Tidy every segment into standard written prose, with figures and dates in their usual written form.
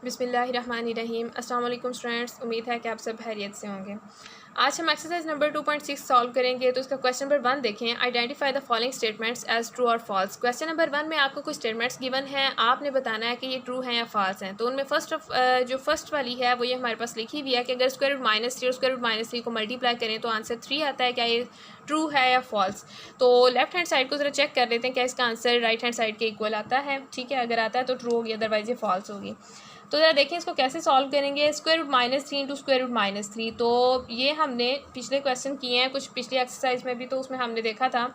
बिस्मिल्लाहिर्रहमानिर्रहीम। अस्सलाम वालेकुम स्टूडेंट्स, उम्मीद है कि आप सब खैरियत से होंगे। आज हम एक्सरसाइज नंबर 2.6 सॉल्व करेंगे। तो इसका क्वेश्चन नंबर 1 देखें। Identify the following statements as true और फॉल्स। क्वेश्चन नंबर 1 में आपको कुछ स्टेटमेंट्स गिवन हैं, आपने बताना है कि ये ट्रू हैं या फॉल्स हैं। तो उनमें जो फर्स्ट वाली है वो ये हमारे पास लिखी हुई है कि अगर स्क्वायर रूट -3 और स्क्वायर रूट -3 को मल्टीप्लाई करें तो आंसर 3 आता है। क्या ये ट्रू है या फॉल्स? तो लेफ्ट हैंड साइड को ज़रा चेक कर लेते हैं, क्या इसका आंसर राइट हैंड साइड के इक्वल आता है। ठीक है, अगर आता है तो ट्रू होगी, अदरवाइज ये फॉल्स होगी। तो ज़रा देखें इसको कैसे सॉल्व करेंगे। Square root -3 into square root -3, तो ये हमने पिछले क्वेश्चन किए हैं कुछ पिछली एक्सरसाइज में भी, तो उसमें हमने देखा था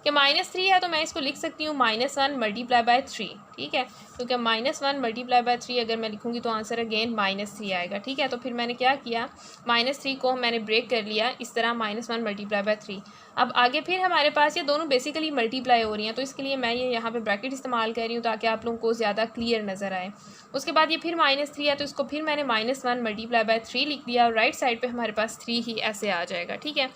कि -3 है तो मैं इसको लिख सकती हूँ -1 मल्टीप्लाई बाय 3। ठीक है, क्योंकि -1 मल्टीप्लाई बाय 3 अगर मैं लिखूँगी तो आंसर अगेन -3 आएगा। ठीक है, तो फिर मैंने क्या किया, -3 को मैंने ब्रेक कर लिया इस तरह, -1 मल्टीप्लाई बाय 3। अब आगे फिर हमारे पास ये दोनों बेसिकली मल्टीप्लाई हो रही हैं, तो इसके लिए मैं ये यहाँ पे ब्रैकेट इस्तेमाल कर रही हूँ ताकि आप लोगों को ज़्यादा क्लियर नज़र आए। उसके बाद ये फिर -3 है तो इसको फिर मैंने -1 मल्टीप्लाई बाय 3 लिख दिया और राइट साइड पे हमारे पास 3 ही ऐसे आ जाएगा। ठीक है,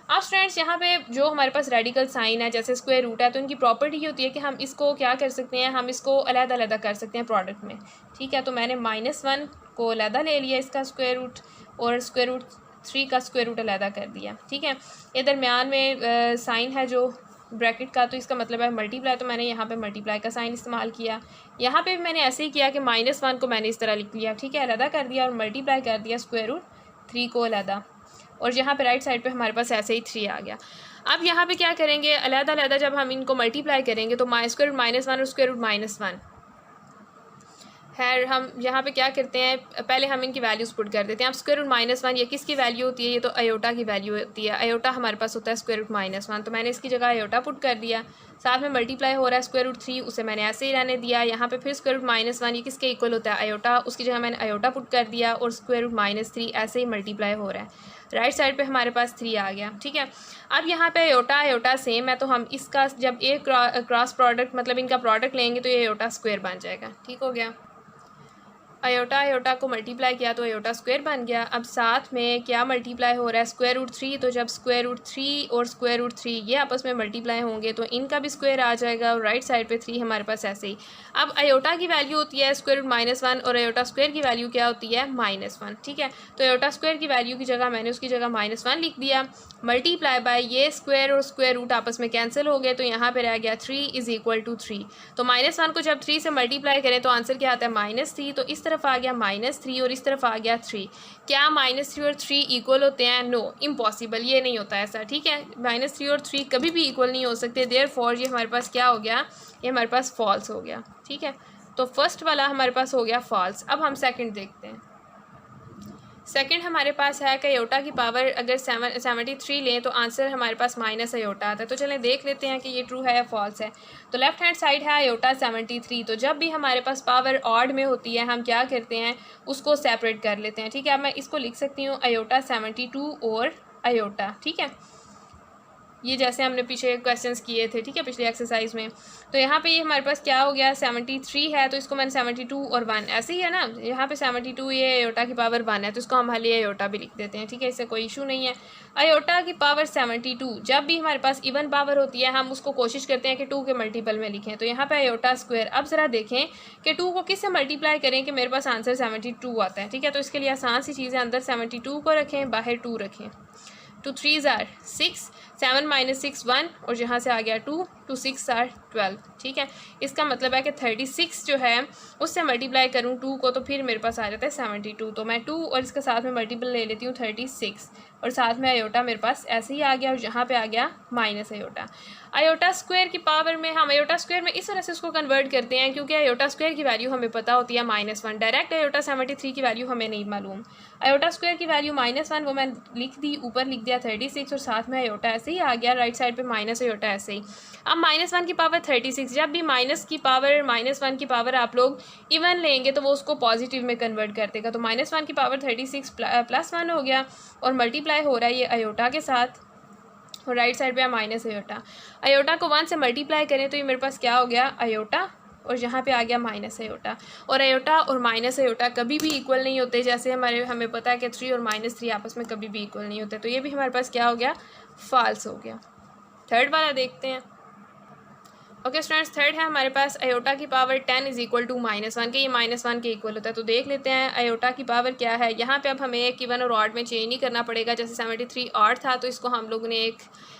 अब स्टूडेंट्स यहाँ पे जो हमारे पास रेडिकल साइन है जैसे स्क्वायर रूट है, तो इनकी प्रॉपर्टी ये होती है कि हम इसको क्या कर सकते हैं, हम इसको अलग-अलग कर सकते हैं प्रोडक्ट में। ठीक है, तो मैंने -1 को अलग ले लिया इसका स्क्वायर रूट, और स्क्वायर रूट 3 का स्क्वायर रूट अलग कर दिया। ठीक है, ये दरमियान में साइन है जो ब्रैकेट का, तो इसका मतलब है मल्टीप्लाई, तो मैंने यहाँ पे मल्टीप्लाई का साइन इस्तेमाल किया। यहाँ पे भी मैंने ऐसे ही किया कि -1 को मैंने इस तरह लिख लिया। ठीक है, अलग कर दिया और मल्टीप्लाई कर दिया स्क्वायर रूट 3 को अलग, और यहाँ पे राइट साइड पे हमारे पास ऐसे ही 3 आ गया। अब यहाँ पे क्या करेंगे, अलग जब हम इनको मल्टीप्लाई करेंगे तो स्क्वायर रूट -1 और स्क्वायर रूट -1 खैर हम यहाँ पे क्या करते हैं, पहले हम इनकी वैल्यूज़ पुट कर देते हैं। अब स्क्वायर रूट -1 ये किसकी वैल्यू होती है, ये तो अयोटा की वैल्यू होती है। अयोटा हमारे पास होता है स्क्वायर रूट -1, तो मैंने इसकी जगह अयोटा पुट कर दिया। साथ में मल्टीप्लाई हो रहा है स्क्वायर रूट 3, उसे मैंने ऐसे ही रहने दिया। यहाँ पे फिर स्क्वायर रूट -1 ये किसके इक्वल होता है, अयोटा, उसकी जगह मैंने अयोटा पुट कर दिया, और स्क्वायर रूट -3 ऐसे ही मल्टीप्लाई हो रहा है। राइट साइड पे हमारे पास 3 आ गया। ठीक है, अब यहाँ पे अयोटा सेम है, तो हम इसका जब एक क्रॉस प्रोडक्ट मतलब इनका प्रोडक्ट लेंगे तो ये अयोटा स्क्वायर बन जाएगा। ठीक हो गया, अयोटा को मल्टीप्लाई किया तो अयोटा स्क्वायर बन गया। अब साथ में क्या मल्टीप्लाई हो रहा है, स्क्वायर रूट 3, तो जब स्क्वायर रूट 3 और स्क्वायर रूट 3 ये आपस में मल्टीप्लाई होंगे तो इनका भी स्क्वायर आ जाएगा, और राइट साइड पे 3 हमारे पास ऐसे ही। अब अयोटा की वैल्यू होती है स्क्वायर रूट -1 और अयोटा स्क्वायर की वैल्यू क्या होती है, -1। ठीक है, तो अयोटा स्क्वायर की वैल्यू की जगह मैंने उसकी जगह -1 लिख दिया, मल्टीप्लाई बाय ये स्क्वायर और स्क्वायर रूट आपस में कैंसिल हो गए, तो यहाँ पर रह गया 3 = 3। तो -1 को जब 3 से मल्टीप्लाई करें तो आंसर क्या आता है, -3। तो इस तरफ आ गया -3 और इस तरफ आ गया 3। क्या -3 और 3 इक्वल होते हैं? नो, इम्पॉसिबल, ये नहीं होता ऐसा। ठीक है, -3 और 3 कभी भी इक्वल नहीं हो सकते, देयरफॉर ये हमारे पास क्या हो गया, ये हमारे पास फॉल्स हो गया। ठीक है, तो फर्स्ट वाला हमारे पास हो गया फॉल्स। अब हम सेकंड देखते हैं। सेकंड हमारे पास है कि अयोटा की पावर अगर 73 लें तो आंसर हमारे पास माइनस अयोटा आता है। तो चलें देख लेते हैं कि ये ट्रू है या फॉल्स है। तो लेफ्ट हैंड साइड है अयोटा 73, तो जब भी हमारे पास पावर ऑड में होती है हम क्या करते हैं, उसको सेपरेट कर लेते हैं। ठीक है, अब मैं इसको लिख सकती हूँ अयोटा 72 और अयोटा। ठीक है, ये जैसे हमने पीछे क्वेश्चंस किए थे, ठीक है, पिछली एक्सरसाइज में। तो यहाँ पे ये हमारे पास क्या हो गया, 73 है तो इसको मैंने 72 और 1 ऐसे ही है ना, यहाँ पे 72 ये अयोटा की पावर 1 है तो इसको हम हाली अयोटा भी लिख देते हैं। ठीक है, इससे कोई इशू नहीं है। अयोटा की पावर 72 जब भी हमारे पास इवन पावर होती है हम उसको कोशिश करते हैं कि 2 के मल्टीपल में लिखें। तो यहाँ पे अयोटा स्क्वायर, अब ज़रा देखें कि 2 को किससे मल्टीप्लाई करें कि मेरे पास आंसर 72 आता है। ठीक है, तो इसके लिए आसान सी चीज़ है, अंदर 72 को रखें, बाहर 2 रखें। 2 3s are 6, 7 - 6 1, और यहाँ से आ गया 2, 2 6 are 12। ठीक है, इसका मतलब है कि 36 जो है उससे मल्टीप्लाई करूँ 2 को तो फिर मेरे पास आ जाता है 72। तो मैं 2 और इसके साथ में मल्टीपल ले लेती हूँ 36, और साथ में अयोटा मेरे पास ऐसे ही आ गया, और यहाँ पे आ गया माइनस अयोटा। अयोटा स्क्वायर की पावर में हम अयोटा स्क्वायर में इस तरह से उसको कन्वर्ट करते हैं क्योंकि अयोटा स्क्वायर की वैल्यू हमें पता होती है -1। डायरेक्ट अयोटा 73 की वैल्यू हमें नहीं मालूम। अयोटा स्क्वायर की वैल्यू -1 वो मैं लिख दी, ऊपर लिख दिया 36, और साथ में अयोटा ऐसे ही आ गया, राइट साइड पे माइनस अयोटा ऐसे ही। अब -1 की पावर 36, जब भी -1 की पावर आप लोग इवन लेंगे तो वो उसको पॉजिटिव में कन्वर्ट कर देगा। तो -1 की पावर 36 +1 हो गया, और मल्टीप्लाई हो रहा है ये अयोटा के साथ, और राइट साइड पे है माइनस अयोटा। अयोटा को 1 से मल्टीप्लाई करें तो ये मेरे पास क्या हो गया, अयोटा, और यहाँ पे आ गया माइनस अयोटा। और अयोटा और माइनस अयोटा कभी भी इक्वल नहीं होते, जैसे हमें पता है कि 3 और -3 आपस में कभी भी इक्वल नहीं होते। तो ये भी हमारे पास क्या हो गया, फॉल्स हो गया। थर्ड वाला देखते हैं। ओके स्टूडेंट्स, थर्ड है हमारे पास आयोटा की पावर 10 इज इक्वल टू -1 के, ये -1 के इक्वल होता है। तो देख लेते हैं आयोटा की पावर क्या है। यहाँ पे अब हमें एक इवन और ऑड में चेंज नहीं करना पड़ेगा। जैसे 73 ऑड था तो इसको हम लोगों ने एक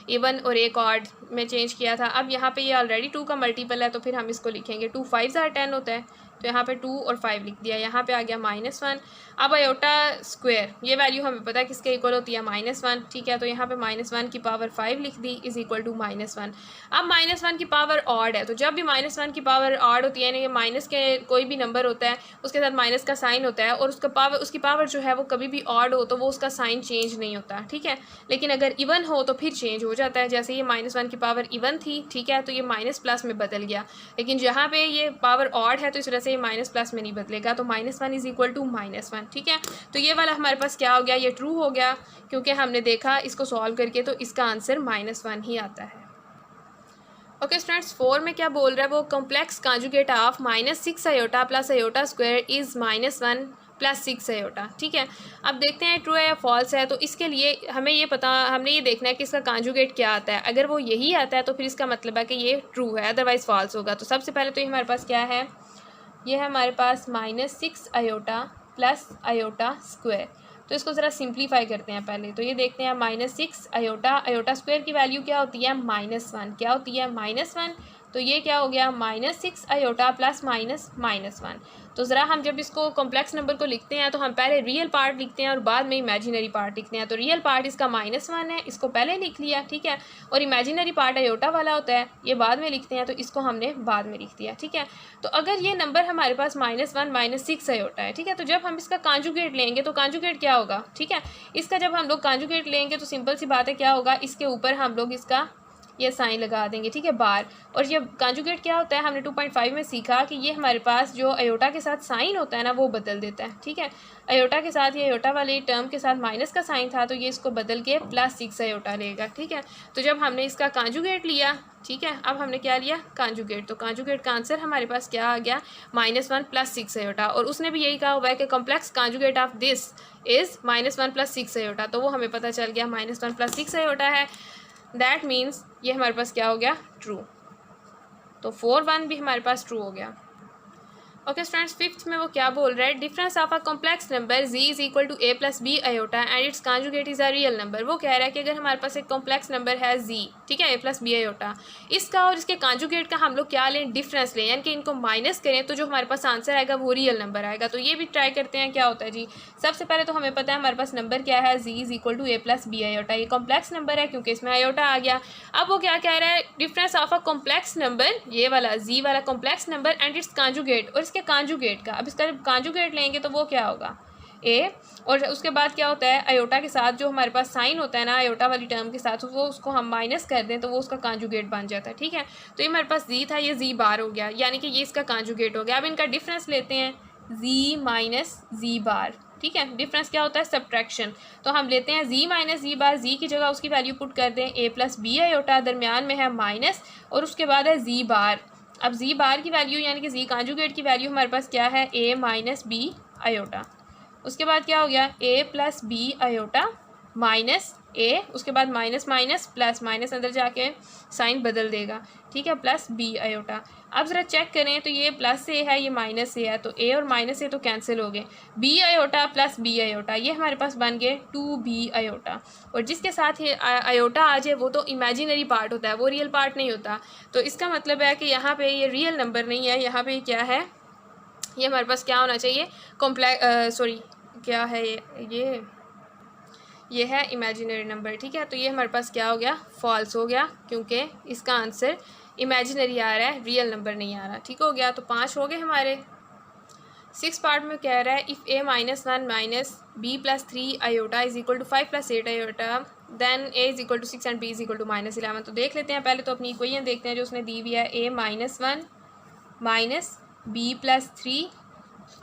इवन और एक ऑड में चेंज किया था। अब यहाँ पे ये ऑलरेडी 2 का मल्टीपल है तो फिर हम इसको लिखेंगे 2 5 10 होता है, तो यहाँ पे 2 और 5 लिख दिया। यहाँ पे आ गया -1। अब आयोटा स्क्वायर, ये वैल्यू हमें पता है किसके इक्वल होती है, -1, ठीक है। तो यहाँ पे -1 की पावर 5 लिख दी इज इक्वल टू -1। अब -1 की पावर ऑड है, तो जब भी -1 की पावर ऑड होती है यानी कि माइनस के कोई भी नंबर होता है उसके साथ माइनस का साइन होता है, और उसकी पावर जो है वो कभी भी ऑड हो तो वो उसका साइन चेंज नहीं होता, ठीक है। लेकिन अगर इवन हो तो फिर चेंज हो जाता है। जैसे ये -1 की पावर इवन थी, ठीक है, तो ये माइनस प्लस में बदल गया। लेकिन जहाँ पे ये पावर ऑड है तो इस वजह से ये माइनस प्लस में नहीं बदलेगा, तो -1 इज इक्वल टू -1, ठीक है। तो ये वाला हमारे पास क्या हो गया, ये ट्रू हो गया, क्योंकि हमने देखा इसको सॉल्व करके तो इसका आंसर -1 ही आता है। ओके स्टूडेंट्स, 4 में क्या बोल रहा है, वो complex conjugate of -6 iota plus iota square is -1 plus 6 iota, ठीक है। अब देखते हैं ट्रू है या फॉल्स है। तो इसके लिए हमने ये देखना है कि इसका कांजुगेट क्या आता है। अगर वो यही आता है तो फिर इसका मतलब है कि ये ट्रू है, अदरवाइज फॉल्स होगा। तो सबसे पहले तो ये हमारे पास क्या है, ये है हमारे पास -6 आयोटा प्लस आयोटा स्क्वायर। तो इसको ज़रा सिंप्लीफाई करते हैं पहले। तो ये देखते हैं -6 आयोटा स्क्वायर की वैल्यू क्या होती है, -1, क्या होती है, -1। तो ये क्या हो गया, -6 आयोटा प्लस -1। तो ज़रा हम जब इसको कॉम्प्लेक्स नंबर को लिखते हैं तो हम पहले रियल पार्ट लिखते हैं और बाद में इमेजिनरी पार्ट लिखते हैं। तो रियल पार्ट इसका -1 है, इसको पहले लिख लिया, ठीक है। और इमेजिनरी पार्ट आयोटा वाला होता है, ये बाद में लिखते हैं, तो इसको हमने बाद में लिख दिया, ठीक है। तो अगर ये नंबर हमारे पास -1 -6 आयोटा है, ठीक है, तो जब हम इसका कांजुगेट लेंगे तो कांजुगेट क्या होगा, ठीक है। इसका जब हम लोग कांजुगेट लेंगे तो सिंपल सी बात है, क्या होगा, इसके ऊपर हम लोग इसका ये साइन लगा देंगे, ठीक है, बार। और ये कांजुगेट क्या होता है, हमने 2.5 में सीखा कि ये हमारे पास जो अयोटा के साथ साइन होता है ना वो बदल देता है, ठीक है। अयोटा के साथ, ये अयोटा वाले टर्म के साथ माइनस का साइन था तो ये इसको बदल के +6 अयोटा लेगा, ठीक है। तो जब हमने इसका कांजुगेट लिया, ठीक है, अब हमने क्या लिया, कांजुगेट। तो कांजुगेट का आंसर हमारे पास क्या आ गया, -1 + 6 अयोटा। और उसने भी यही कहा हुआ है कि complex conjugate of this is -1 + 6 iota. तो वो हमें पता चल गया -1 + 6 अयोटा है। दैट मीन्स ये हमारे पास क्या हो गया, ट्रू। तो 4 1 भी हमारे पास ट्रू हो गया। ओके स्टूडेंट्स, 5th में वो क्या बोल रहा है, difference of a complex number z is equal to a + b iota and its conjugate is a real number. वो कह रहा है कि अगर हमारे पास एक कॉम्प्लेक्स नंबर है z, ठीक है, a + b आयोटा, इसका और इसके कांजुगेट का हम लोग क्या लें, डिफरेंस लें, यानी कि इनको माइनस करें तो जो हमारे पास आंसर आएगा वो रियल नंबर आएगा। तो ये भी ट्राई करते हैं क्या होता है जी। सबसे पहले तो हमें पता है हमारे पास नंबर क्या है, z is equal to a + b iota. ये कॉम्प्लेक्स नंबर है क्योंकि इसमें आयोटा आ गया। अब वो क्या कह रहा है, difference of a complex number, ये वाला z वाला complex number and its conjugate, और इसके कांजुगेट का। अब इसका जब कांजुगेट लेंगे तो वो क्या होगा, ए, और उसके बाद क्या होता है, अयोटा के साथ जो हमारे पास साइन होता है ना अयोटा वाली टर्म के साथ, वो उसको हम माइनस कर दें तो वो उसका कांजुगेट बन जाता है, ठीक है। तो ये हमारे पास जी था, ये जी बार हो गया, यानी कि ये इसका कांजुगेट हो गया। अब इनका डिफरेंस लेते हैं, जी माइनस जी बार, ठीक है। डिफरेंस क्या होता है, सब्ट्रैक्शन। तो हम लेते हैं जी माइनस जी बार, जी की जगह उसकी वैल्यू पुट कर दें a + b आयोटा, दरमियान में है माइनस, और उसके बाद है जी बार। अब जी बार की वैल्यू यानी कि जी कांजुगेट की वैल्यू हमारे पास क्या है, a - b आयोटा। उसके बाद क्या हो गया, a + b iota minus a, उसके बाद माइनस माइनस प्लस, माइनस अंदर जाके साइन बदल देगा, ठीक है, +b आयोटा। अब ज़रा चेक करें तो ये प्लस a है, ये माइनस a है, तो a और माइनस a तो कैंसिल हो गए, b आयोटा + b आयोटा, ये हमारे पास बन गए 2b आयोटा। और जिसके साथ ये आयोटा आ जाए वो तो इमेजिनरी पार्ट होता है, वो रियल पार्ट नहीं होता। तो इसका मतलब है कि यहाँ पे ये रियल नंबर नहीं है, यहाँ पे क्या है, ये हमारे पास क्या होना चाहिए, क्या है ये है इमेजिनरी नंबर, ठीक है। तो ये हमारे पास क्या हो गया, फॉल्स हो गया, क्योंकि इसका आंसर इमेजिनरी आ रहा है, रियल नंबर नहीं आ रहा, ठीक हो गया। तो 5 हो गए हमारे। 6 पार्ट में कह रहा है, if a -1 - b + 3 iota is equal to 5 + 8 iota then a is equal to 6 and b is equal to -11। तो देख लेते हैं पहले तो अपनी इक्वेशन देखते हैं जो उसने दी हुई है, a -1 - b + 3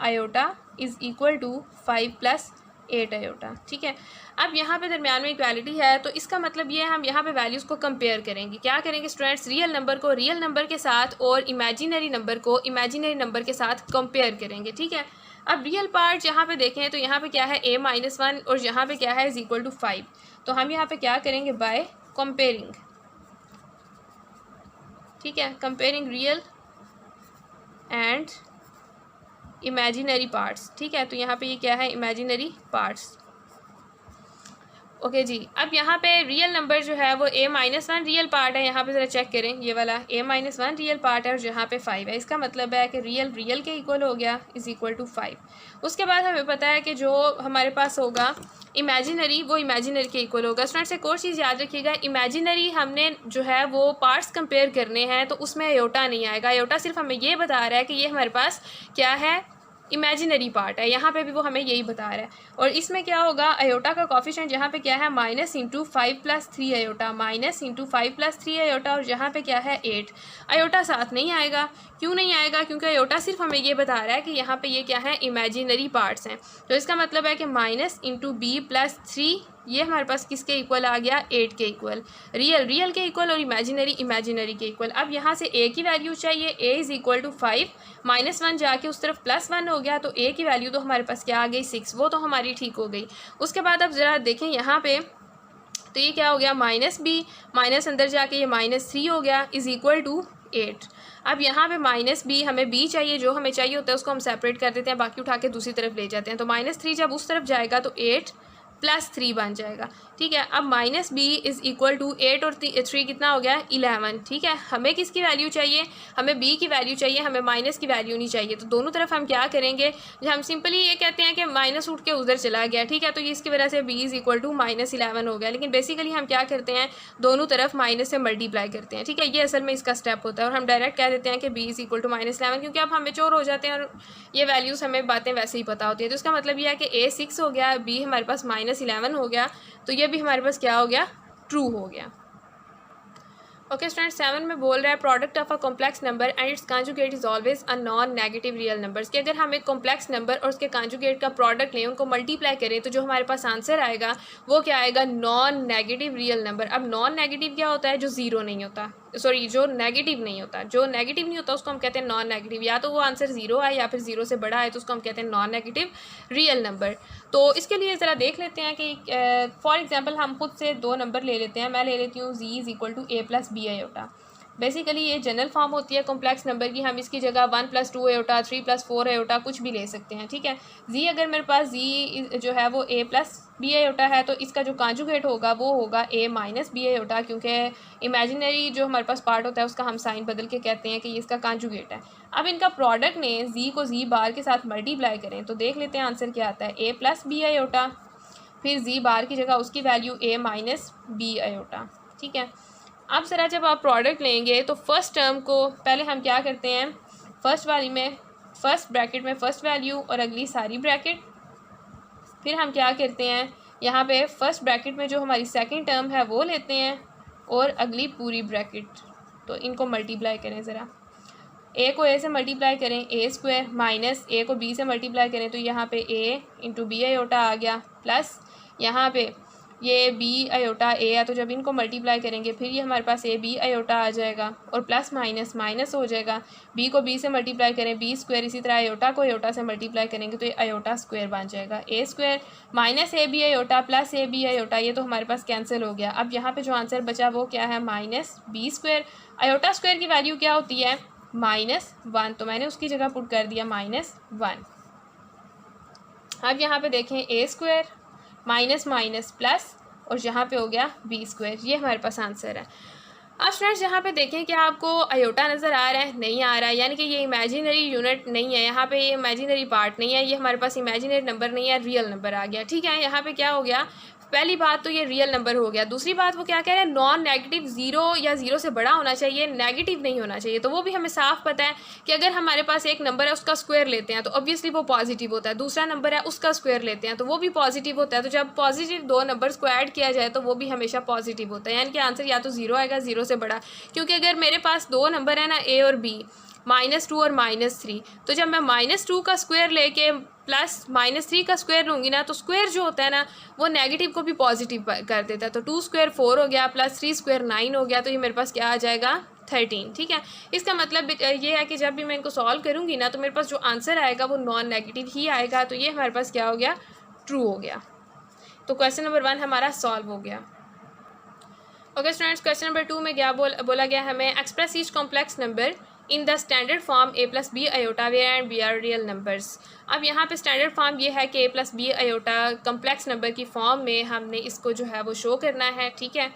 iota is equal to 5 + 8 iota, ठीक है। अब यहाँ पे दरमियान में इक्वालिटी है, तो इसका मतलब ये है हम यहाँ पे वैल्यूज़ को कंपेयर करेंगे। क्या करेंगे स्टूडेंट्स, रियल नंबर को रियल नंबर के साथ और इमेजिनरी नंबर को इमेजिनरी नंबर के साथ कंपेयर करेंगे, ठीक है। अब रियल पार्ट यहाँ पे देखें तो यहाँ पे क्या है, a - 1 और यहाँ पे क्या है, इज इक्वल टू 5। तो हम यहाँ पे क्या करेंगे, बाय कंपेयरिंग, ठीक है, comparing real and imaginary parts. ठीक है, तो यहाँ पे ये क्या है, इमेजिनरी पार्ट्स। ओके जी, अब यहाँ पे रियल नंबर जो है वो a-1 रियल पार्ट है। यहाँ पे ज़रा चेक करें, ये वाला a-1 रियल पार्ट है और यहाँ पे 5 है। इसका मतलब है कि रियल के इक्वल हो गया, इज़ इक्वल टू 5। उसके बाद हमें पता है कि जो हमारे पास होगा इमेजिनरी, वो इमेजिनरी के इक्वल होगा। स्टूडेंट्स एक और चीज़ याद रखिएगा, इमेजिनरी हमने जो है वो पार्ट्स कंपेयर करने हैं तो उसमें अयोटा नहीं आएगा। अयोटा सिर्फ हमें ये बता रहा है कि ये हमारे पास क्या है, इमेजिनरी पार्ट है। यहाँ पे भी वो हमें यही बता रहा है। और इसमें क्या होगा, अयोटा का कॉफिशिएंट यहाँ पे क्या है, -5 + 3 अयोटा, -5 + 3 अयोटा, और यहाँ पे क्या है 8। अयोटा साथ नहीं आएगा। क्यों नहीं आएगा, क्योंकि अयोटा सिर्फ हमें ये बता रहा है कि यहाँ पे ये क्या है, इमेजिनरी पार्ट्स हैं। तो इसका मतलब है कि -b + 3 ये हमारे पास किसके इक्वल आ गया, 8 के इक्वल। रियल के इक्वल और इमेजिनरी के इक्वल। अब यहाँ से a की वैल्यू चाहिए, a इज़ इक्वल टू 5, -1 जाके उस तरफ +1 हो गया, तो a की वैल्यू तो हमारे पास क्या आ गई, 6, वो तो हमारी ठीक हो गई। उसके बाद अब ज़रा देखें यहाँ पे, तो ये क्या हो गया, -b, माइनस अंदर जाके ये -3 हो गया, इज़ इक्वल टू 8। अब यहाँ पे -b, हमें b चाहिए, जो हमें चाहिए होता है उसको हम सेपरेट कर देते हैं, बाकी उठा के दूसरी तरफ ले जाते हैं। तो -3 जब उस तरफ जाएगा तो 8 + 3 बन जाएगा। ठीक है, अब -b इज़ इक्वल टू 8 और 3 कितना हो गया, 11। ठीक है, हमें किसकी वैल्यू चाहिए, हमें b की वैल्यू चाहिए, हमें माइनस की वैल्यू नहीं चाहिए। तो दोनों तरफ हम क्या करेंगे, हम सिंपली ये कहते हैं कि माइनस उठ के उधर चला गया। ठीक है, तो ये इसकी वजह से b इज़ इक्वल टू -11 हो गया। लेकिन बेसिकली हम क्या करते हैं, दोनों तरफ माइनस से मल्टीप्लाई करते हैं। ठीक है, ये असल में इसका स्टेप होता है और हम डायरेक्ट कह देते हैं कि b इज़ इक्वल टू -11, क्योंकि अब हम मेच्योर हो जाते हैं और ये वैल्यूज़ हमें बातें वैसे ही पता होती है। तो इसका मतलब यह है कि a 6 हो गया, b हमारे पास -11 हो गया, तो ये भी हमारे पास क्या हो गया, ट्रू हो गया। ओके स्टूडेंट, 7 में बोल रहा है product of a complex number and it's conjugate is always a non negative real numbers, कि अगर हम एक कॉम्प्लेक्स नंबर और उसके कॉन्जुगेट का प्रोडक्ट लें, उनको मल्टीप्लाई करें, तो जो हमारे पास आंसर आएगा वो क्या आएगा, नॉन नेगेटिव रियल नंबर। अब नॉन नेगेटिव क्या होता है, जो ज़ीरो नहीं होता, सॉरी जो नेगेटिव नहीं होता। जो नेगेटिव नहीं होता उसको हम कहते हैं नॉन नेगेटिव। या तो वो आंसर 0 आए या फिर 0 से बड़ा आए, तो उसको हम कहते हैं नॉन नेगेटिव रियल नंबर। तो इसके लिए ज़रा देख लेते हैं कि फॉर एग्जांपल हम खुद से 2 नंबर ले लेते हैं। मैं ले लेती हूँ z is equal to a + b iota. Basically ये जनरल फॉर्म होती है कॉम्प्लेक्स नंबर की, हम इसकी जगह 1 + 2 अयोटा, 3 + 4 अयोटा कुछ भी ले सकते हैं। ठीक है, जी अगर मेरे पास जी जो है वो a + b अयोटा है, तो इसका जो कॉन्जुगेट होगा वो होगा a - b अयोटा, क्योंकि इमेजिनरी जो हमारे पास पार्ट होता है उसका हम साइन बदल के कहते हैं कि ये इसका कॉन्जुगेट है। अब इनका प्रोडक्ट ने जी को जी बार के साथ मल्टीप्लाई करें, तो देख लेते हैं आंसर क्या आता है, a + b अयोटा, फिर जी बार की जगह उसकी वैल्यू a - b अयोटा। ठीक है, अब ज़रा जब आप प्रोडक्ट लेंगे तो फर्स्ट टर्म को पहले हम क्या करते हैं, फर्स्ट वाली में फर्स्ट ब्रैकेट में फर्स्ट वैल्यू और अगली सारी ब्रैकेट, फिर हम क्या करते हैं, यहाँ पे फर्स्ट ब्रैकेट में जो हमारी सेकंड टर्म है वो लेते हैं और अगली पूरी ब्रैकेट, तो इनको मल्टीप्लाई करें। ज़रा a को a से मल्टीप्लाई करें, a² माइनस a को b से मल्टीप्लाई करें, तो यहाँ पे a × b अयोटा आ गया, प्लस यहाँ पे ये b अयोटा a है, तो जब इनको मल्टीप्लाई करेंगे फिर ये हमारे पास a b अयोटा आ जाएगा और प्लस माइनस माइनस हो जाएगा। b को b से मल्टीप्लाई करें, b², इसी तरह अयोटा को अयोटा से मल्टीप्लाई करेंगे तो ये अयोटा स्क्वायर बन जाएगा। a² minus a b iota plus a b iota, ये तो हमारे पास कैंसिल हो गया। अब यहाँ पे जो आंसर बचा वो क्या है, -b²। अयोटा स्क्वायर की वैल्यू क्या होती है, -1, तो मैंने उसकी जगह पुट कर दिया -1। अब यहाँ पे देखें a² माइनस माइनस प्लस और यहाँ पे हो गया b², ये हमारे पास आंसर है। अब स्टूडेंट्स यहाँ पे देखें कि आपको अयोटा नज़र आ रहा है, नहीं आ रहा है, यानी कि ये इमेजिनरी यूनिट नहीं है, यहाँ पे ये इमेजिनरी पार्ट नहीं है, ये हमारे पास इमेजिनरी नंबर नहीं है, रियल नंबर आ गया। ठीक है, यहाँ पे क्या हो गया, पहली बात तो ये रियल नंबर हो गया। दूसरी बात वो क्या कह रहे हैं, नॉन नेगेटिव, 0 या 0 से बड़ा होना चाहिए, नेगेटिव नहीं होना चाहिए। तो वो भी हमें साफ पता है कि अगर हमारे पास एक नंबर है उसका स्क्वायर लेते हैं तो ऑब्वियसली वो पॉजिटिव होता है, दूसरा नंबर है उसका स्क्वायर लेते हैं तो वो भी पॉजिटिव होता है। तो जब पॉजिटिव 2 नंबर्स को ऐड किया जाए तो वो भी हमेशा पॉजिटिव होता है, यानी कि आंसर या तो 0 आएगा, 0 से बड़ा। क्योंकि अगर मेरे पास 2 नंबर है ना, a और b, -2 और -3, तो जब मैं -2 का स्क्वायर लेके प्लस -3 का स्क्वायर लूँगी ना, तो स्क्वायर जो होता है ना वो नेगेटिव को भी पॉजिटिव कर देता है। तो 2² 4 हो गया, प्लस 3² 9 हो गया, तो ये मेरे पास क्या आ जाएगा, 13। ठीक है, इसका मतलब ये है कि जब भी मैं इनको सॉल्व करूँगी ना तो मेरे पास जो आंसर आएगा वो नॉन नेगेटिव ही आएगा। तो ये हमारे पास क्या हो गया, ट्रू हो गया। तो क्वेश्चन नंबर 1 हमारा सॉल्व हो गया। ओके स्टूडेंट्स, क्वेश्चन नंबर 2 में क्या बोला गया हमें, express each complex number in the standard form a plus B iota where and B are real numbers. अब यहाँ पे स्टैंडर्ड फॉर्म ये है कि a plus B iota complex number की फॉर्म में हमने इसको जो है वो शो करना है, ठीक है।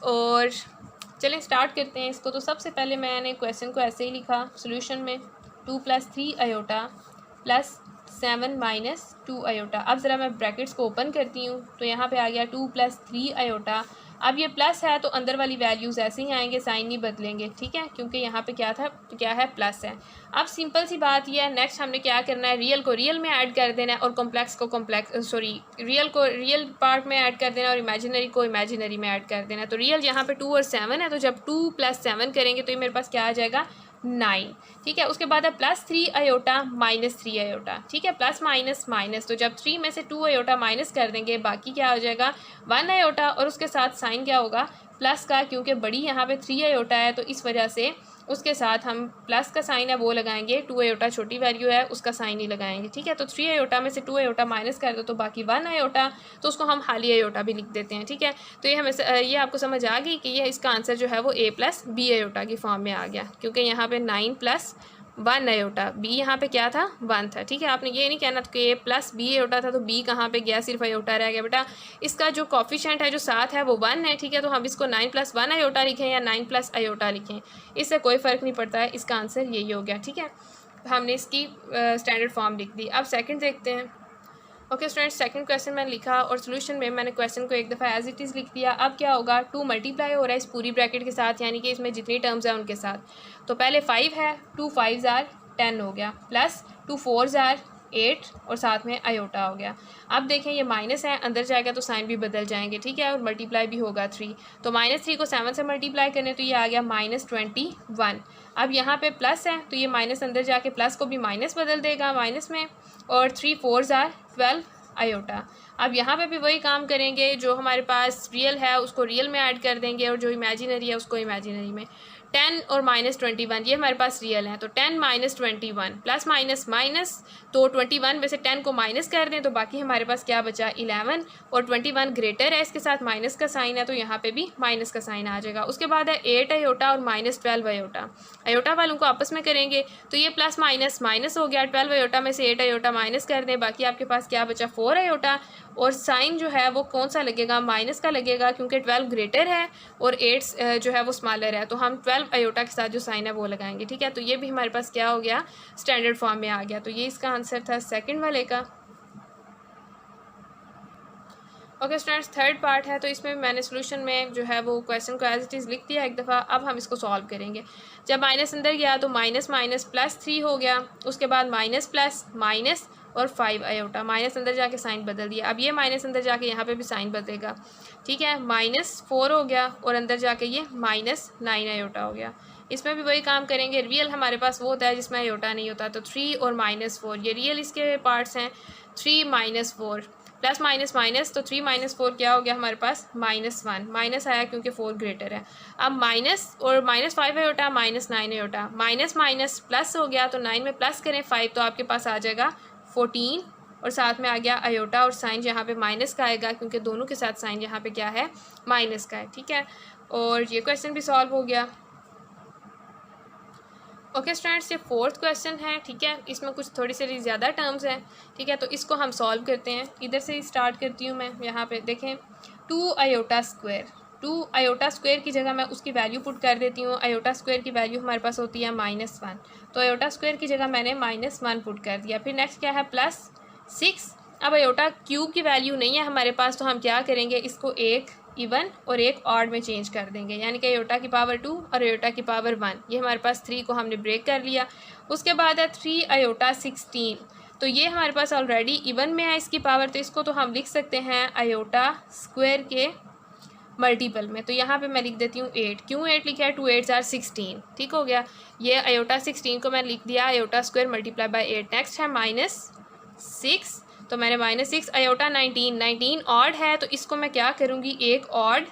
और चलें स्टार्ट करते हैं इसको। तो सबसे पहले मैंने क्वेश्चन को ऐसे ही लिखा सोल्यूशन में, 2 + 3 आयोटा प्लस 7 - 2 आयोटा। अब ज़रा मैं ब्रैकेट्स को ओपन करती हूँ, तो यहाँ पे आ गया 2 + 3 आयोटा। अब ये प्लस है तो अंदर वाली वैल्यूज़ ऐसे ही आएंगे, साइन नहीं बदलेंगे, ठीक है, क्योंकि यहाँ पे क्या था, क्या है, प्लस है। अब सिंपल सी बात ये है, नेक्स्ट हमने क्या करना है, रियल को रियल में ऐड कर देना है और कॉम्प्लेक्स को रियल को रियल पार्ट में ऐड कर देना और इमेजिनरी को इमेजिनरी में ऐड कर देना है। तो रियल यहाँ पे 2 और 7 है, तो जब 2 + 7 करेंगे तो ये मेरे पास क्या आ जाएगा, 9, ठीक है। उसके बाद है +3 आयोटा -3 आयोटा, ठीक है, प्लस माइनस माइनस, तो जब 3 में से 2 आयोटा माइनस कर देंगे बाकी क्या हो जाएगा, 1 आयोटा, और उसके साथ साइन क्या होगा, प्लस का, क्योंकि बड़ी यहाँ पे 3 आयोटा है तो इस वजह से उसके साथ हम प्लस का साइन है वो लगाएंगे, 2 आयोटा छोटी वैल्यू है उसका साइन ही लगाएंगे, ठीक है। तो 3 आयोटा में से 2 आयोटा माइनस कर दो तो बाकी 1 आयोटा, तो उसको हम खाली आयोटा भी लिख देते हैं, ठीक है। तो ये हमें ये आपको समझ आ गई कि ये इसका आंसर जो है वो a + b आयोटा की फॉर्म में आ गया, क्योंकि यहाँ पे 9 + 1 आयोटा, b यहाँ पे क्या था, 1 था, ठीक है। आपने ये नहीं कहना कि a + b आयोटा था तो b कहाँ पे गया, सिर्फ आयोटा रह गया। बेटा इसका जो कोफिशिएंट है जो 7 है वो 1 है, ठीक है। तो हम इसको 9 + 1 आयोटा लिखें या 9 + आयोटा लिखें, इससे कोई फ़र्क नहीं पड़ता है, इसका आंसर यही हो गया, ठीक है। हमने इसकी स्टैंडर्ड फॉर्म लिख दी। अब सेकंड देखते हैं। ओके स्टूडेंट्स, सेकंड क्वेश्चन मैंने लिखा और सोल्यूशन में मैंने क्वेश्चन को एक दफ़ा एज इट इज़ लिख दिया। अब क्या होगा, 2 मल्टीप्लाई हो रहा है इस पूरी ब्रैकेट के साथ, यानी कि इसमें जितनी टर्म्स हैं उनके साथ। तो पहले 5 है, 2 5s are 10 हो गया, प्लस 2 4s are 8 और साथ में आयोटा हो गया। अब देखें ये माइनस है, अंदर जाएगा तो साइन भी बदल जाएंगे, ठीक है, और मल्टीप्लाई भी होगा 3। तो -3 को 7 से मल्टीप्लाई करने तो ये आ गया -21। अब यहाँ पे प्लस है तो ये माइनस अंदर जाके प्लस को भी माइनस बदल देगा माइनस में, और 3 4s are 12 आयोटा। अब यहाँ पे भी वही काम करेंगे, जो हमारे पास रियल है उसको रियल में ऐड कर देंगे और जो इमेजिनरी है उसको इमेजिनरी में। 10 और -21 ये हमारे पास रियल है, तो 10 - 21 प्लस माइनस माइनस, तो 21 में से 10 को माइनस कर दें तो बाकी हमारे पास क्या बचा, 11, और 21 ग्रेटर है, इसके साथ माइनस का साइन है तो यहाँ पे भी माइनस का साइन आ जाएगा। उसके बाद है 8 आयोटा और -12 आयोटा। आयोटा वालों को आपस में करेंगे तो ये प्लस माइनस माइनस हो गया, 12 आयोटा में से 8 आयोटा माइनस कर दें, बाकी आपके पास क्या बचा, 4 आयोटा, और साइन जो है वो कौन सा लगेगा, माइनस का लगेगा, क्योंकि 12 ग्रेटर है और 8 जो है वो स्मॉलर है, तो हम 12 आयोटा के साथ जो साइन है वो लगाएंगे, ठीक है। तो ये भी हमारे पास क्या हो गया, स्टैंडर्ड फॉर्म में आ गया। तो ये इसका आंसर था सेकंड वाले का। ओके स्टूडेंट्स, थर्ड पार्ट है, तो इसमें मैंने सोल्यूशन में जो है वो क्वेश्चन को एज इट इज़ लिख दिया एक दफ़ा। अब हम इसको सॉल्व करेंगे। जब माइनस अंदर गया तो माइनस माइनस +3 हो गया, उसके बाद माइनस प्लस माइनस और 5 आयोटा, माइनस अंदर जाके साइन बदल दिया। अब ये माइनस अंदर जाके यहाँ पे भी साइन बदलेगा, ठीक है, -4 हो गया और अंदर जाके ये -9 आयोटा हो गया। इसमें भी वही काम करेंगे, रियल हमारे पास वो होता है जिसमें आयोटा नहीं होता, तो 3 और -4 ये रियल इसके पार्ट्स हैं। 3 - 4 प्लस माइनस माइनस, तो 3 - 4 क्या हो गया हमारे पास, -1, माइनस आया क्योंकि 4 ग्रेटर है। अब माइनस और -5 iota -9 iota, minus minus plus हो गया, तो 9 में प्लस करें 5 तो आपके पास आ जाएगा 14, और साथ में आ गया आयोटा, और साइन यहाँ पे माइनस का आएगा क्योंकि दोनों के साथ साइन यहाँ पे क्या है, माइनस का है, ठीक है। और ये क्वेश्चन भी सॉल्व हो गया। ओके स्टूडेंट्स, ये फोर्थ क्वेश्चन है, ठीक है, इसमें कुछ थोड़ी सी ज़्यादा टर्म्स हैं, ठीक है, तो इसको हम सॉल्व करते हैं। इधर से स्टार्ट करती हूँ मैं। यहाँ पे देखें 2 आयोटा स्क्वायर, 2 आयोटा स्क्वायर की जगह मैं उसकी वैल्यू पुट कर देती हूँ। आयोटा स्क्वायर की वैल्यू हमारे पास होती है -1, तो आयोटा स्क्वायर की जगह मैंने -1 पुट कर दिया। फिर नेक्स्ट क्या है, +6। अब आयोटा क्यूब की वैल्यू नहीं है हमारे पास, तो हम क्या करेंगे, इसको एक इवन और एक ऑड में चेंज कर देंगे, यानी कि आयोटा की पावर 2 और आयोटा की पावर 1। ये हमारे पास 3 को हमने ब्रेक कर लिया। उसके बाद है 3 आयोटा 16, तो ये हमारे पास ऑलरेडी इवन में है इसकी पावर, तो इसको तो हम लिख सकते हैं आयोटा स्क्वायर के मल्टीपल में। तो यहाँ पे मैं लिख देती हूँ 8। क्यों 8 लिखा है, 2 8s are 16, ठीक हो गया। ये आयोटा 16 को मैंने लिख दिया iota square multiply by 8। Next है -6, तो मैंने -6 आयोटा 19 ऑड है, तो इसको मैं क्या करूँगी, एक ऑड,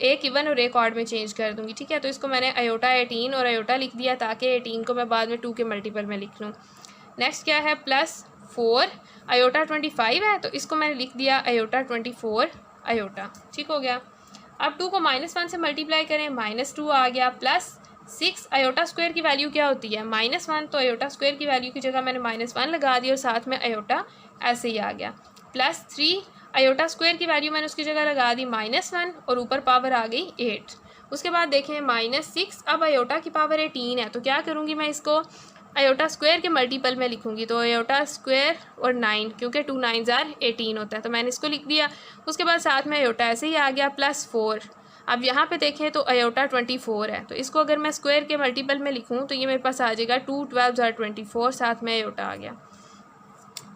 एक इवन और एक ऑड में चेंज कर दूँगी, ठीक है। तो इसको मैंने आयोटा 18 और आयोटा लिख दिया ताकि 18 को मैं बाद में 2 के मल्टीपल में लिख लूँ। नेक्स्ट क्या है, +4 आयोटा 25 है, तो इसको मैंने लिख दिया आयोटा 24 आयोटा, ठीक हो गया। अब 2 को -1 से मल्टीप्लाई करें, -2 आ गया, प्लस 6 आयोटा स्क्वायर की वैल्यू क्या होती है -1, तो आयोटा स्क्वायर की वैल्यू की जगह मैंने -1 लगा दी और साथ में आयोटा ऐसे ही आ गया, प्लस 3 आयोटा स्क्वायर की वैल्यू मैंने उसकी जगह लगा दी -1 और ऊपर पावर आ गई 8। उसके बाद देखें -6, अब आयोटा की पावर 18 है, तो क्या करूँगी मैं इसको आयोटा स्क्वायर के मल्टीपल में लिखूँगी, तो आयोटा स्क्वायर और 9, क्योंकि 2 9s आर 18 होता है, तो मैंने इसको लिख दिया। उसके बाद साथ में आयोटा ऐसे ही आ गया, प्लस 4। अब यहाँ पे देखें तो आयोटा 24 है, तो इसको अगर मैं स्क्वायर के मल्टीपल में लिखूँ तो ये मेरे पास आ जाएगा 2 12s आर 24, साथ में आयोटा आ गया,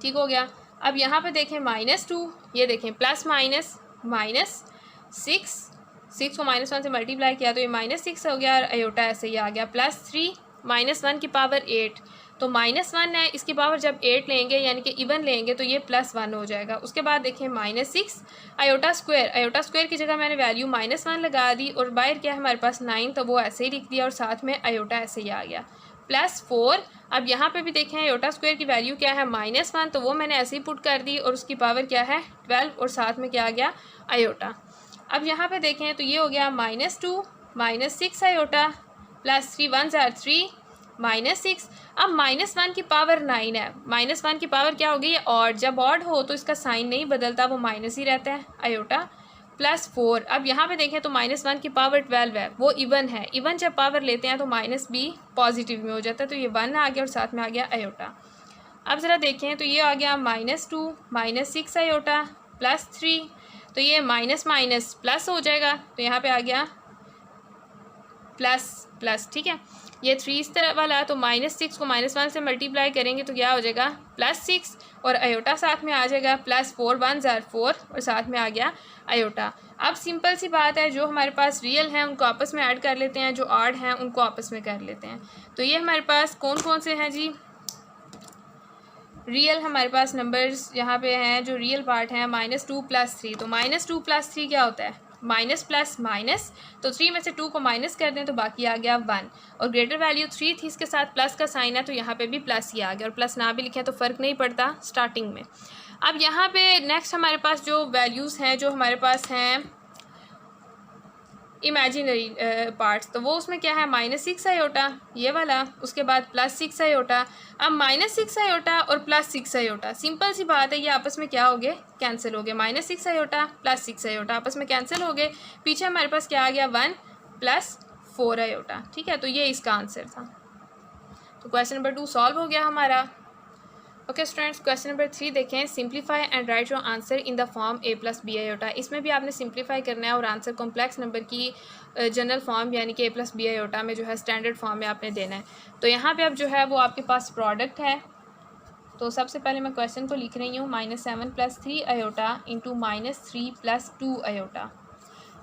ठीक हो गया। अब यहाँ पे देखें -2, ये देखें प्लस माइनस -6 को -1 से मल्टीप्लाई किया तो ये -6 हो गया और आयोटा ऐसे ही आ गया, प्लस 3 -1 की पावर 8, तो -1 है, इसकी पावर जब 8 लेंगे यानी कि इवन लेंगे तो ये +1 हो जाएगा। उसके बाद देखें -6 आयोटा स्क्वायर की जगह मैंने वैल्यू -1 लगा दी और बाहर क्या है हमारे पास 9, तो वो ऐसे ही लिख दिया और साथ में आयोटा ऐसे ही आ गया, प्लस 4। अब यहाँ पे भी देखें आयोटा स्क्वायर की वैल्यू क्या है -1, तो वो मैंने ऐसे ही पुट कर दी और उसकी पावर क्या है 12 और साथ में क्या आ गया आयोटा। अब यहाँ पे देखें तो ये हो गया -2 -6 आयोटा, प्लस 3 1s आर 3 -6। अब -1 की पावर 9 है, -1 की पावर क्या होगी, ये ऑड, जब ऑड हो तो इसका साइन नहीं बदलता, वो माइनस ही रहता है, आयोटा प्लस 4। अब यहाँ पे देखें तो -1 की पावर 12 है, वो इवन है, इवन जब पावर लेते हैं तो माइनस भी पॉजिटिव में हो जाता है, तो ये 1 आ गया और साथ में आ गया आयोटा। अब ज़रा देखें तो ये आ गया -2 -6 आयोटा प्लस 3, तो ये माइनस माइनस प्लस हो जाएगा, तो यहाँ पे आ गया प्लस, ठीक है। ये 3 इस तरह वाला, तो -6 को -1 से मल्टीप्लाई करेंगे तो क्या हो जाएगा +6 और आयोटा साथ में आ जाएगा, प्लस 4 1s आर 4 और साथ में आ गया आयोटा। अब सिंपल सी बात है, जो हमारे पास रियल हैं उनको आपस में ऐड कर लेते हैं, जो ऑड हैं उनको आपस में कर लेते हैं। तो ये हमारे पास कौन कौन से हैं जी, रियल हमारे पास नंबर्स यहाँ पे हैं, जो रियल पार्ट हैं -2 + 3, तो -2 + 3 क्या होता है माइनस प्लस माइनस, तो 3 में से 2 को माइनस कर दें तो बाकी आ गया 1 और ग्रेटर वैल्यू 3 थी, इसके साथ प्लस का साइन है तो यहाँ पे भी प्लस ही आ गया और प्लस ना भी लिखें तो फ़र्क नहीं पड़ता स्टार्टिंग में। अब यहाँ पे नेक्स्ट हमारे पास जो वैल्यूज़ हैं, जो हमारे पास हैं इमेजिनरी पार्ट्स, तो वो उसमें क्या है -6 आयोटा ये वाला, उसके बाद +6 आयोटा। अब -6 आयोटा और +6 आयोटा, सिंपल सी बात है, ये आपस में क्या हो गए कैंसिल हो गए, -6 आयोटा +6 आयोटा आपस में कैंसिल हो गए, पीछे हमारे पास क्या आ गया 1 + 4 आयोटा, ठीक है। तो ये इसका आंसर था। तो क्वेश्चन नंबर 2 सॉल्व हो गया हमारा। ओके स्टूडेंट्स, क्वेश्चन नंबर 3 देखें, simplify and right your answer in the form a + b iota. इसमें भी आपने सिंप्लीफाई करना है और आंसर कॉम्प्लेक्स नंबर की जनरल फॉर्म यानी कि a + b आयोटा में जो है स्टैंडर्ड फॉर्म में आपने देना है। तो यहाँ पे अब जो है वो आपके पास प्रोडक्ट है, तो सबसे पहले मैं क्वेश्चन को लिख रही हूँ -7 + 3 आयोटा इंटू -3 + 2 आयोटा।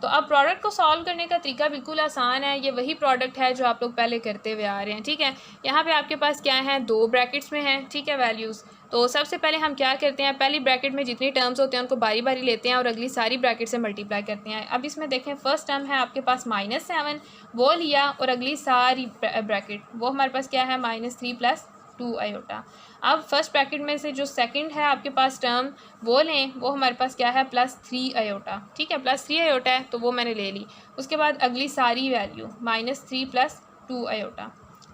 तो अब प्रोडक्ट को सॉल्व करने का तरीका बिल्कुल आसान है, ये वही प्रोडक्ट है जो आप लोग पहले करते हुए आ रहे हैं, ठीक है। यहाँ पे आपके पास क्या है 2 ब्रैकेट्स में है, ठीक है वैल्यूज़। तो सबसे पहले हम क्या करते हैं, पहली ब्रैकेट में जितनी टर्म्स होते हैं उनको बारी बारी लेते हैं और अगली सारी ब्रैकेट से मल्टीप्लाई करते हैं। अब इसमें देखें फर्स्ट टर्म है आपके पास -7, वो लिया और अगली सारी ब्रैकेट वो हमारे पास क्या है -3 + 2 आयोटा। अब फर्स्ट ब्रैकेट में से जो सेकंड है आपके पास टर्म वो लें, वो हमारे पास क्या है +3 आयोटा, ठीक है, +3 आयोटा है तो वो मैंने ले ली। उसके बाद अगली सारी वैल्यू -3 + 2 आयोटा,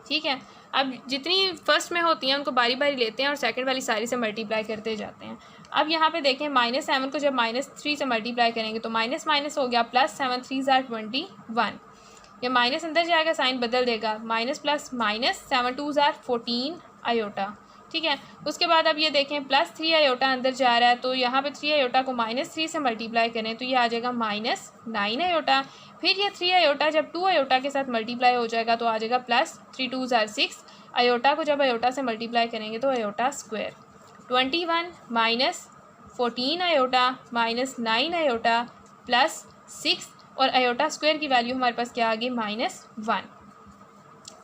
ठीक है। अब जितनी फर्स्ट में होती हैं उनको बारी बारी लेते हैं और सेकंड वाली सारी से मल्टीप्लाई करते जाते हैं। अब यहाँ पे देखें -7 को जब -3 से मल्टीप्लाई करेंगे तो माइनस माइनस हो गया, +7 3s आर 21, ये माइनस अंदर जाएगा साइन बदल देगा, minus plus minus 7 2s are 14 iota, ठीक है। उसके बाद अब ये देखें +3 आयोटा अंदर जा रहा है, तो यहाँ पे 3 आयोटा को -3 से मल्टीप्लाई करें तो ये आ जाएगा -9 आयोटा। फिर ये 3 आयोटा जब 2 आयोटा के साथ मल्टीप्लाई हो जाएगा तो आ जाएगा +3 2s आर 6 आयोटा को जब आयोटा से मल्टीप्लाई करेंगे तो आयोटा स्क्वायर, 21 -14 आयोटा -9 आयोटा +6 और आयोटा स्क्वायर की वैल्यू हमारे पास क्या आ गई -1,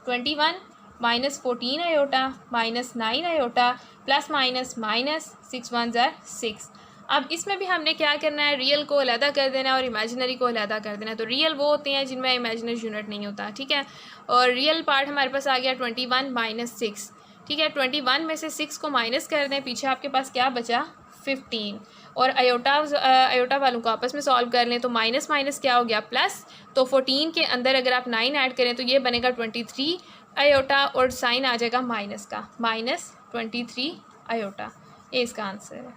21 -14 iota -9 iota plus minus minus 6 1s are 6। अब इसमें भी हमने क्या करना है, रियल को अलहदा कर देना है और इमेजिनरी को अलहदा कर देना है। तो रियल वो होते हैं जिनमें इमेजिनरी यूनिट नहीं होता, ठीक है। और रियल पार्ट हमारे पास आ गया 21 - 6, ठीक है। 21 में से 6 को माइनस कर दें, पीछे आपके पास क्या बचा 15 और आयोटा वालों को आपस में सॉल्व कर लें तो माइनस माइनस क्या हो गया प्लस, तो 14 के अंदर अगर आप 9 ऐड करें तो ये बनेगा 23 आयोटा और साइन आ जाएगा माइनस का, -23 आयोटा। ये इसका आंसर है।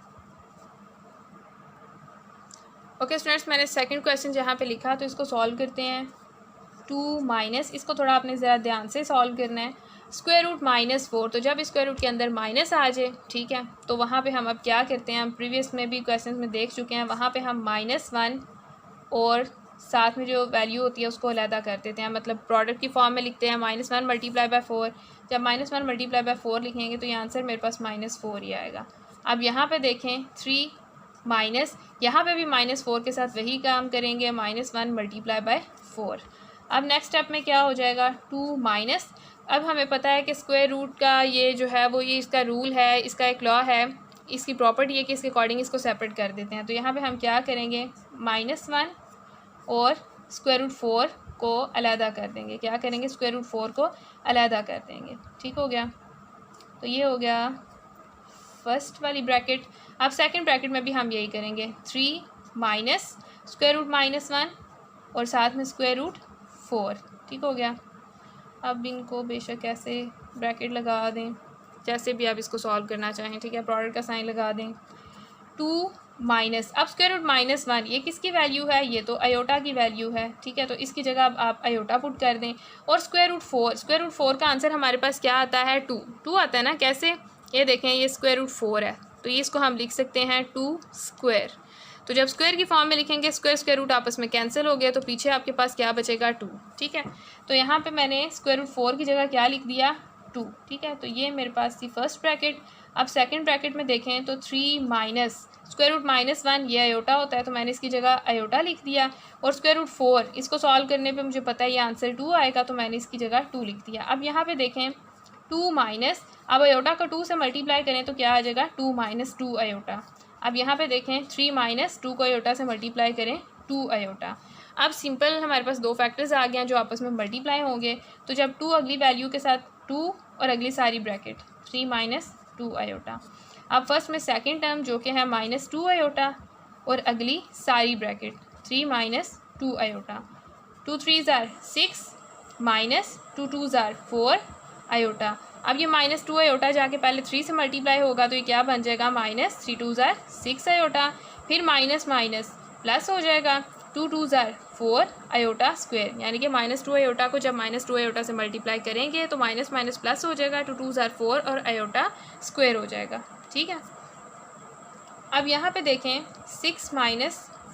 ओके स्टूडेंट्स, मैंने सेकंड क्वेश्चन जहाँ पे लिखा तो इसको सॉल्व करते हैं। 2 माइनस, इसको थोड़ा आपने ज़रा ध्यान से सॉल्व करना है। स्क्वायर रूट -4, तो जब स्क्वायर रूट के अंदर माइनस आ जाए, ठीक है, तो वहाँ पे हम अब क्या करते हैं, हम प्रीवियस में भी क्वेश्चन में देख चुके हैं, वहाँ पे हम -1 और साथ में जो वैल्यू होती है उसको अलहदा कर देते हैं, मतलब प्रोडक्ट की फॉर्म में लिखते हैं -1 मल्टीप्लाई बाय 4। जब -1 मल्टीप्लाई बाय 4 लिखेंगे तो ये आंसर मेरे पास -4 ही आएगा। अब यहाँ पे देखें 3 माइनस, यहाँ पे भी -4 के साथ वही काम करेंगे, -1 मल्टीप्लाई बाय 4। अब नेक्स्ट स्टेप में क्या हो जाएगा 2 माइनस, अब हमें पता है कि स्क्वायर रूट का ये जो है वो ये इसका रूल है, इसका एक लॉ है, इसकी प्रॉपर्टी है कि इसके अकॉर्डिंग इसको सेपरेट कर देते हैं। तो यहाँ पे हम क्या करेंगे -1 और स्क्वायर रूट 4 को अलहदा कर देंगे, क्या करेंगे स्क्वायर रूट 4 को अलहदा कर देंगे, ठीक हो गया। तो ये हो गया फर्स्ट वाली ब्रैकेट। अब सेकंड ब्रैकेट में भी हम यही करेंगे, 3 माइनस स्क्वायर रूट -1 और साथ में स्क्वायर रूट 4, ठीक हो गया। अब इनको बेशक ऐसे ब्रैकेट लगा दें, जैसे भी आप इसको सॉल्व करना चाहें, ठीक है, प्रोडक्ट का साइन लगा दें। 2 माइनस, अब स्क्वायर रूट -1 ये किसकी वैल्यू है, ये तो आयोटा की वैल्यू है, ठीक है, तो इसकी जगह अब आप आयोटा पुट कर दें। और स्क्वायर रूट 4 का आंसर हमारे पास क्या आता है 2 आता है ना, कैसे, ये देखें ये स्क्वायर रूट 4 है, तो ये इसको हम लिख सकते हैं 2 स्क्वायर। तो जब स्क्वायर की फॉर्म में लिखेंगे स्क्वायर रूट आपस में कैंसिल हो गया, तो पीछे आपके पास क्या बचेगा 2, ठीक है। तो यहाँ पे मैंने स्क्वायर रूट 4 की जगह क्या लिख दिया 2, ठीक है, तो ये मेरे पास थी फर्स्ट ब्रैकेट। अब सेकंड ब्रैकेट में देखें तो 3 माइनस स्क्वायर रूट -1 ये आयोटा होता है, तो मैंने इसकी जगह आयोटा लिख दिया। और स्क्वायर रूट 4 इसको सॉल्व करने पे मुझे पता है ये आंसर 2 आएगा, तो मैंने इसकी जगह 2 लिख दिया। अब यहाँ पे देखें 2 माइनस, अब आयोटा को 2 से मल्टीप्लाई करें तो क्या आ जाएगा 2 - 2 आयोटा। अब यहाँ पे देखें 3 माइनस 2 को आयोटा से मल्टीप्लाई करें 2 आयोटा। अब सिंपल हमारे पास दो फैक्टर्स आ गए हैं जो आपस में मल्टीप्लाई होंगे, तो जब 2 अगली वैल्यू के साथ 2 और अगली सारी ब्रैकेट 3 - 2 आयोटा। अब फर्स्ट में सेकंड टर्म जो कि है -2 आयोटा और अगली सारी bracket 3 - 2 iota. 2 3s are 6 -2 2s are 4 iota. अब ये -2 आयोटा जाके पहले 3 से मल्टीप्लाई होगा तो ये क्या बन जाएगा -3 2s are 6 आयोटा, फिर माइनस माइनस प्लस हो जाएगा 2 2s are 4 आयोटा स्क्वायर, यानी कि -2 आयोटा को जब -2 आयोटा से मल्टीप्लाई करेंगे तो माइनस माइनस प्लस हो जाएगा, 2 2s are 4 और आयोटा स्क्वायर हो जाएगा, ठीक है। अब यहाँ पे देखें 6 -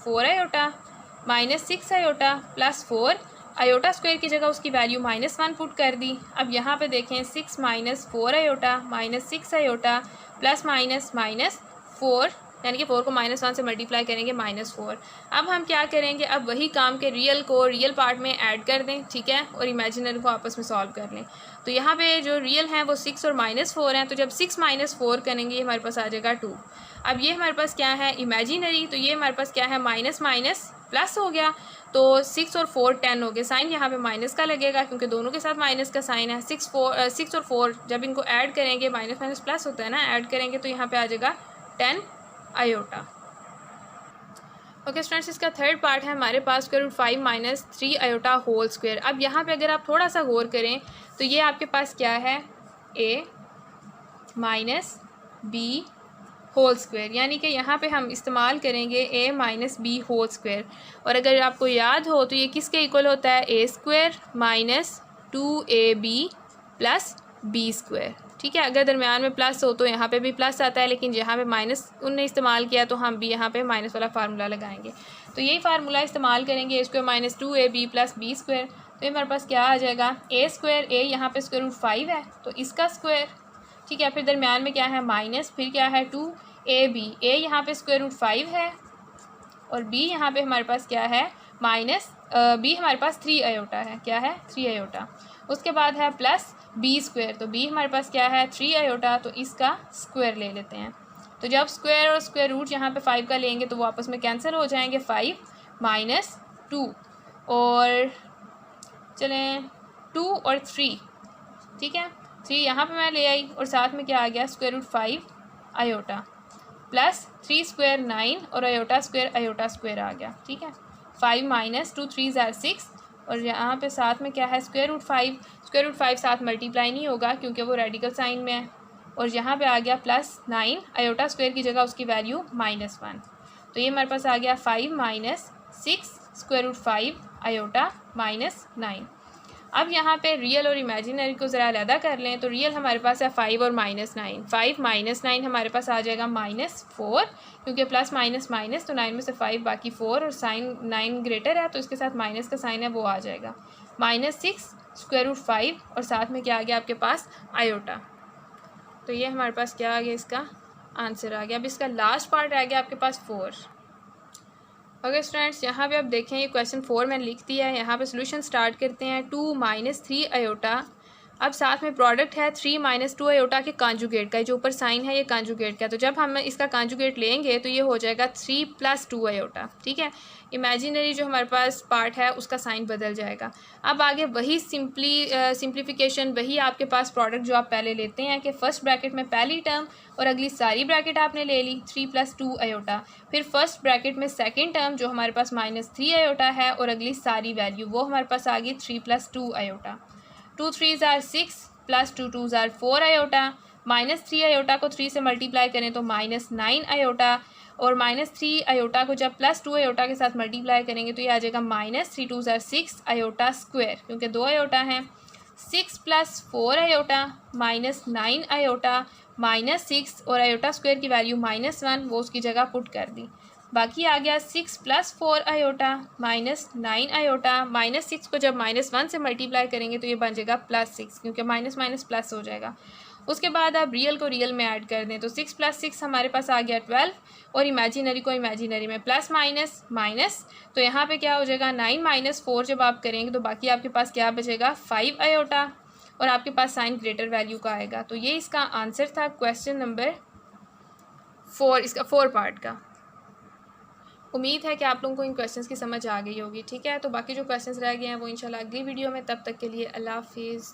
4 iota -6 iota plus 4 iota square की जगह उसकी वैल्यू -1 पुट कर दी। अब यहाँ पे देखें 6 - 4 आयोटा -6 आयोटा प्लस माइनस 4, यानी कि 4 को -1 से मल्टीप्लाई करेंगे -4। अब हम क्या करेंगे, अब वही काम के रियल को रियल पार्ट में ऐड कर दें, ठीक है, और इमेजिनरी को आपस में सॉल्व कर लें। तो यहाँ पे जो रियल हैं वो 6 और -4 हैं, तो जब 6 - 4 करेंगे हमारे पास आ जाएगा 2। अब ये हमारे पास क्या है इमेजिनरी, तो ये हमारे पास क्या है माइनस माइनस प्लस हो गया, तो 6 और 4 10 हो गए। साइन यहाँ पे माइनस का लगेगा क्योंकि दोनों के साथ माइनस का साइन है। 6 और 4 जब इनको ऐड करेंगे माइनस माइनस प्लस होता है ना, ऐड करेंगे तो यहाँ पे आ जाएगा 10 आयोटा। ओके स्टूडेंट्स, इसका थर्ड पार्ट है हमारे पास square root 5 - 3 iota whole square. अब यहाँ पे अगर आप थोड़ा सा गौर करें तो ये आपके पास क्या है a minus B whole square, यानी कि यहाँ पे हम इस्तेमाल करेंगे a - b होल स्क्वायर। और अगर आपको याद हो तो ये किसके इक्वल होता है a square minus 2ab plus b square, ठीक है। अगर दरमियान में प्लस हो तो यहाँ पे भी प्लस आता है, लेकिन यहाँ पे माइनस उनने इस्तेमाल किया तो हम भी यहाँ पे माइनस वाला फार्मूला लगाएंगे। तो यही फार्मूला इस्तेमाल करेंगे a square minus 2ab plus b square. तो ये हमारे पास क्या आ जाएगा a स्क्वायर, a यहाँ पे स्क्वायर रूट 5 है तो इसका स्क्वायर, ठीक है, फिर दरमियान में क्या है माइनस, फिर क्या है 2ab, a यहाँ पे स्क्वायर रूट 5 है और b यहाँ पे हमारे पास क्या है माइनस b हमारे पास 3 आयोटा है, क्या है 3 आयोटा। उसके बाद है प्लस b स्क्वायर, तो b हमारे पास क्या है 3 आयोटा, तो इसका स्क्वायर ले लेते हैं। तो जब स्क्वायर और स्क्वायर रूट यहाँ पे 5 का लेंगे तो वो आपस में कैंसिल हो जाएंगे, 5 - 2 और चलें 2 और 3, ठीक है, 3 यहाँ पे मैं ले आई और साथ में क्या आ गया square root 5 iota plus 3 square 9 और आयोटा स्क्वायर आ गया, ठीक है। 5 माइनस 2 3 ज़ार 6 और यहाँ पे साथ में क्या है स्क्वायर रूट 5 साथ मल्टीप्लाई नहीं होगा क्योंकि वो रेडिकल साइन में है। और यहाँ पे आ गया +9, आयोटा स्क्वायर की जगह उसकी वैल्यू -1, तो ये हमारे पास आ गया 5 माइनस 6 स्क्वायर रूट 5 आयोटा -9। अब यहाँ पे रियल और इमेजिनरी को ज़रा अलहदा कर लें, तो रियल हमारे पास है 5 और -9। 5 -9 हमारे पास आ जाएगा -4, क्योंकि प्लस माइनस माइनस, तो 9 में से 5 बाकी 4 और साइन 9 ग्रेटर है तो इसके साथ माइनस का साइन है वो आ जाएगा। -6 स्क्वायर रूट 5 और साथ में क्या आ गया आपके पास आयोटा। तो ये हमारे पास क्या आ गया, इसका आंसर आ गया। अब इसका लास्ट पार्ट रह गया आपके पास 4। ओके स्टूडेंट्स, यहाँ पे आप देखें ये क्वेश्चन 4 मैंने लिख दिया है। यहाँ पे सोल्यूशन स्टार्ट करते हैं। 2 माइनस 3 आयोटा, अब साथ में प्रोडक्ट है 3 माइनस 2 आयोटा के कांजुगेट का, जो ऊपर साइन है ये कांजुगेट का, तो जब हम इसका कांजुगेट लेंगे तो ये हो जाएगा 3 + 2 आयोटा, ठीक है। इमेजिनरी जो हमारे पास पार्ट है उसका साइन बदल जाएगा। अब आगे वही सिंप्लीफिकेशन, वही आपके पास प्रोडक्ट जो आप पहले लेते हैं कि फर्स्ट ब्रैकेट में पहली टर्म और अगली सारी ब्रैकेट आपने ले ली 3 + 2 आयोटा, फिर फर्स्ट ब्रैकेट में सेकेंड टर्म जो हमारे पास -3 आयोटा है और अगली सारी वैल्यू वो हमारे पास आ गई 3 + 2 आयोटा। 2 3 ज़ार 6 + 2 2 ज़ार 4 आयोटा, -3 आयोटा को 3 से मल्टीप्लाई करें तो -9 आयोटा, और -3 आयोटा को जब +2 आयोटा के साथ मल्टीप्लाई करेंगे तो ये आ जाएगा -3 2 ज़ार 6 आयोटा स्क्वायर, क्योंकि 2 आयोटा हैं। 6 + 4 आयोटा -9 आयोटा -6 और आयोटा स्क्वायर की वैल्यू -1 वो उसकी जगह पुट कर दी। बाकी आ गया 6 + 4 आयोटा -9 आयोटा, -6 को जब -1 से मल्टीप्लाई करेंगे तो ये बन जाएगा +6, क्योंकि माइनस माइनस प्लस हो जाएगा। उसके बाद आप रियल को रियल में ऐड कर दें तो 6 + 6 हमारे पास आ गया 12 और इमेजिनरी को इमेजिनरी में प्लस माइनस माइनस, तो यहाँ पे क्या हो जाएगा 9 - 4 जब आप करेंगे तो बाकी आपके पास क्या बचेगा 5 आयोटा और आपके पास साइन ग्रेटर वैल्यू का आएगा। तो ये इसका आंसर था क्वेश्चन नंबर 4, इसका 4 पार्ट का। उम्मीद है कि आप लोगों को इन क्वेश्चंस की समझ आ गई होगी, ठीक है। तो बाकी जो क्वेश्चंस रह गए हैं वो इंशाल्लाह अगली वीडियो में, तब तक के लिए अल्लाह हाफिज़।